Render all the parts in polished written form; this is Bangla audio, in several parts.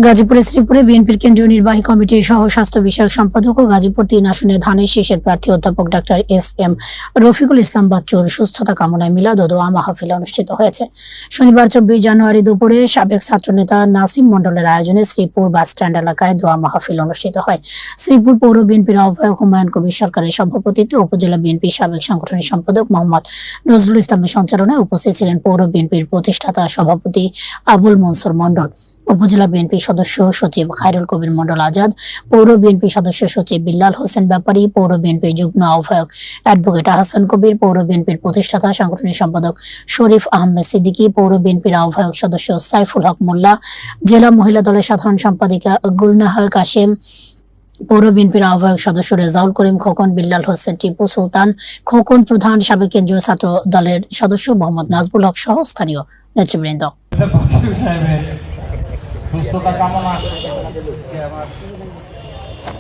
গাজীপুরে শ্রীপুরে বিএনপির কেন্দ্রীয় নির্বাহী কমিটির সহ স্বাস্থ্য বিষয়ক সম্পাদক ও গাজীপুর ৩ আসনের ধানের শীষের প্রার্থী অধ্যাপক ডাক্তার এস.এম. রফিকুল ইসলাম বাচ্চুর সুস্থতা কামনায় মিলাদ ও দোয়া মাহফিল অনুষ্ঠিত হয়েছে। শনিবার ২৪ জানুয়ারি দুপুরে সাবেক ছাত্রনেতা নাসিম মণ্ডলের আয়োজনে শ্রীপুর বাসস্ট্যান্ড এলাকায় দোয়া মাহফিল অনুষ্ঠিত হয়। শ্রীপুর পৌর বিএনপির আহ্বায়ক হুমায়ুন কবির সরকারের সভাপতিত্বে উপজেলা বিএনপির সাবেক সাংগঠনিক সম্পাদক মোহাম্মদ নজরুল ইসলামের সঞ্চালনায় উপস্থিত ছিলেন পৌর বিএনপির প্রতিষ্ঠাতা সভাপতি আবুল মনসুর মণ্ডল, উপজেলা বিএনপি সদস্য সচিব খায়রুল কবির মণ্ডল আজাদ, পৌর বিএনপি সদস্য সচিব বিল্লাল হোসেন ব্যাপারী, পৌর বিএনপি যুগ্ম আহ্বায়ক অ্যাডভোকেট আহসান কবির, পৌর বিএনপির প্রতিষ্ঠাতা সাংগঠনিক সম্পাদক শরীফ আহমেদ সিদ্দিকী, পৌর বিএনপির আহ্বায়ক সদস্য সাইফুল হক মোল্লা, জেলা মহিলা দলের সাধারণ সম্পাদিকা গুলনাহার কাশেম, পৌর বিএনপির আহ্বায়ক সদস্য রেজাউল করিম খোকন, বিল্লাল হোসেন টিপু সুলতান খোকন প্রধান, সাবেক কেন্দ্রীয় ছাত্র দলের সদস্য মোহাম্মদ নাজবুল হক সহ স্থানীয় নেতৃবৃন্দ। সুস্থতা কামনা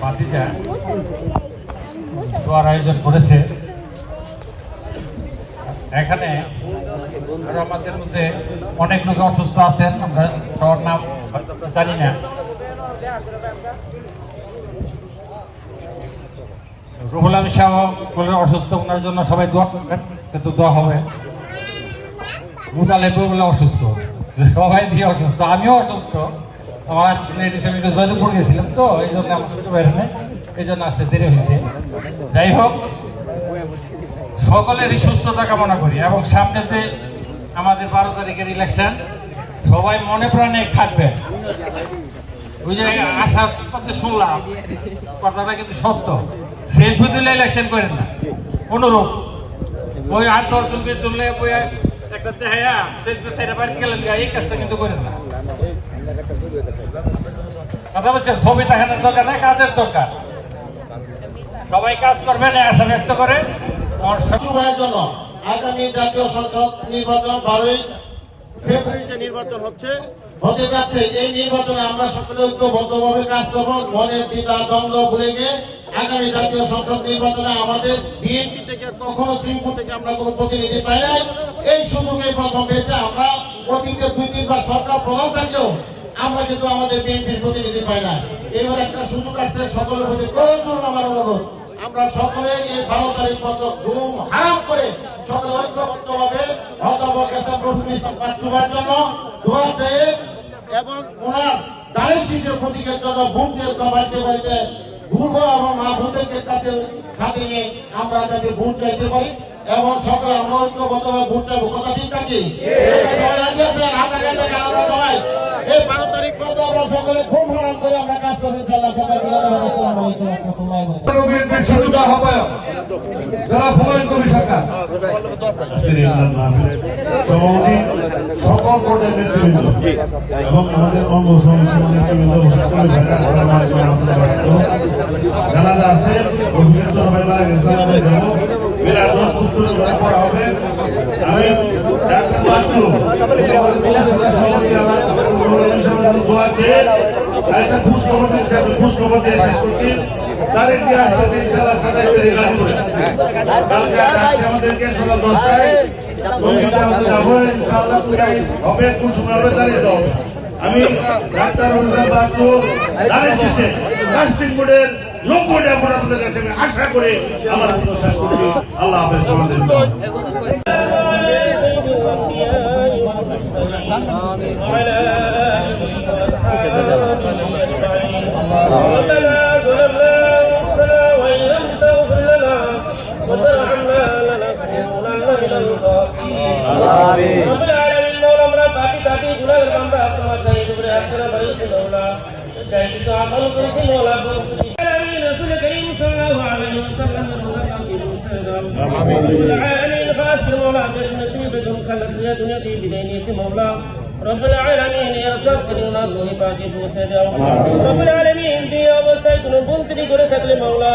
পার্টিটা দোয়ার আয়োজন করেছে। এখানে আমাদের মধ্যে অনেক লোক অসুস্থ আছেন, আমরা সবার নাম জানি না। রুহুল আমিন সাহেব অসুস্থ, ওনার জন্য সবাই দোয়া করবেন, কিন্তু দোয়া হবে। মুতালেব বলে অসুস্থ, সবাই দিয়ে অসুস্থ, আমিও অসুস্থ। আমার জয়দেবপুর গেছিলাম তো, এই জন্য আমার কিছু বের নেই, এই জন্য আসতে দেরি হয়েছে। যাই হোক, সকলেরই সুস্থতা কামনা করি এবং সামনে যে আমাদের ১২ তারিখের ইলেকশন, সবাই মনে প্রাণে থাকবে। ওই যে আশার কথা শুনলাম, কথাটা কিন্তু সত্য। সেলফি তুলে ইলেকশন করেন না, অনুরূপ ওই ৮-১০ জনকে তুললে ওই একটা দেখাইয়া সেলফি ছেড়ে বাড়ি গেলেন, এই কাজটা কিন্তু করেন না। কথা বলছেন, ছবি দেখানোর দরকার নাই, কাজের দরকার। সবাই কাজ করবেন আশা ব্যক্ত করে। জন্য আগামী জাতীয় সংসদ নির্বাচন 12 ফেব্রুয়ারিতে নির্বাচন হতে যাচ্ছে। এই নির্বাচনে আমরা সকলে ঐক্যবদ্ধভাবে কাজ করব, মনের দ্বিধা দ্বন্দ্ব ভুলে গিয়ে আগামী জাতীয় সংসদ নির্বাচনে আমাদের বিএনপি থেকে কখনো শ্রীপুর থেকে আমরা কোনো প্রতিনিধি পাই নাই। এই সুযোগে প্রথম পেয়েছে। আমরা অতীতে 2-3 বার সরকার প্রধান থাকলেও আমরা কিন্তু আমাদের বিএনপির প্রতিনিধি পাই না। এবার একটা সুযোগ আসছে, সকলের প্রতি প্রয়োজন আমার অনুরোধ, আমরা সকলে এই 12 তারিখ পর্যন্ত ঘুম হারাম করে সকলে ঐক্যবদ্ধভাবে অধ্যাপক এস.এম. রফিকুল ইসলাম বাচ্চুর জন্য দোয়া চেয়ে এবং ওনার ধানের শীষের প্রতীকের জন্য ভোট বাড়িতে বাড়িতে ঘুরবো এবং মা ভোটের কাছে খাতে নিয়ে আমরা যাতে ভোট চাইতে পারি এবং সকলে আমরা ঐক্যবদ্ধভাবে ভোট চাইবো। কথা ঠিক আছে? সবাই রাজি আছেন? আমরা সবাই এই 12 তারিখ পর্যন্ত আমরা সকলে ঘুম হারাম করে আমরা কাজ করবো ইনশাআল্লাহ। সকল পর্যায়ের নেতৃবৃন্দ এবং আমাদের অঙ্গ সংগঠনের নেতৃবৃন্দ জানাজা আছে, আমি একটা খুশখবর দিয়ে শেষ করছি। তারিখ দিয়ে আসতেছে ইনশাআল্লাহ 27 তারিখ আমাদেরকে সকাল 10টায় হবে। কোন সময় হবে জানিয়ে দাও। আমি ডাক্তার ধানের শীষে কাস্টিং বোর্ডের 90টা ভোট আপনাদের কাছে আমি আশা করে আমার শেষ করছি। আল্লাহ হাফেজ। رب العالمين يرزق سيدنا الله باقي بوسيدا رب العالمين دي অবস্থায় কোনো বলতি করে থাকলে মাওলা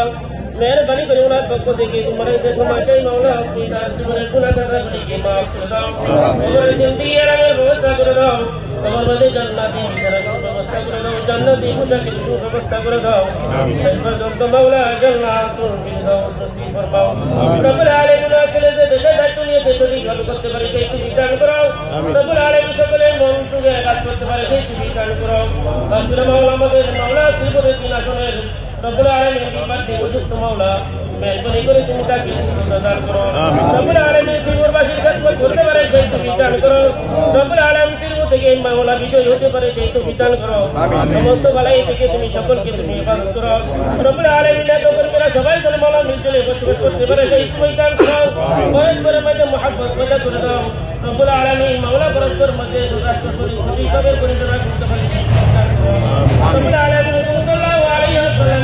মেহেরবানি করে ওনার পক্ষ থেকে তোমার কাছে ক্ষমা চাই মাওলা। তুমি তার জীবনের গুনাহগারকে মাফ করে দাও, তোমার জিন্দেগি আরামের ব্যবস্থা করে দাও, তোমার মধ্যে জান্নাতের ব্যবস্থা করে দাও। জান্নাতি পোশাকের সুব্যবস্থা করে দাও শেষ পর্যন্ত মাওলা জান্নাতুল ফিরদাউস নসিব ফরমাও রব্বুল আলামিন আসলে যে দেশের দায়িত্ব নিয়ে দেশ সঠিকভাবে করতে পারে সেই তুমি দান করো রব্বুল আলামিন সকলে মন থেকে কাজ করতে পারে সেই তুমি দান করো তাছাড়া মাওলা আমাদের মাওলা শ্রীপুরের 3 আসনের রব্বুল আলামিন বিপার্থী অসুস্থ মাওলা মেহরবানি করে তুমি তাকে সুস্থতা দান করো রব্বুল আলামিন শ্রীপুরবাসীর খেদমত করতে পারে সেই তুমি দান করো রব্বুল আলামিন শ্রীপুর থেকে মাওলা বিজয় হতে পারে সেই তুমি দান করো সমস্ত বালাই থেকে তুমি সকলকে তুমি ইবাদত করো রব্বুল আলামিন এত কর্মীরা সবাই যেন মাওলা মিলজুলে বসবাস করতে পারে সেই তুমি দান করো পরস্পরের মধ্যে মহব্বত পয়দা করে দাও রব্বুল আলামিন মাওলা পরস্পর মধ্যে রাষ্ট্র সঠিকভাবে পরিচালনা করতে পারে সেই তুমি দান করো রব্বুল আলামিন সাল্লাল্লাহু আলাইহি ওয়াসাল্লাম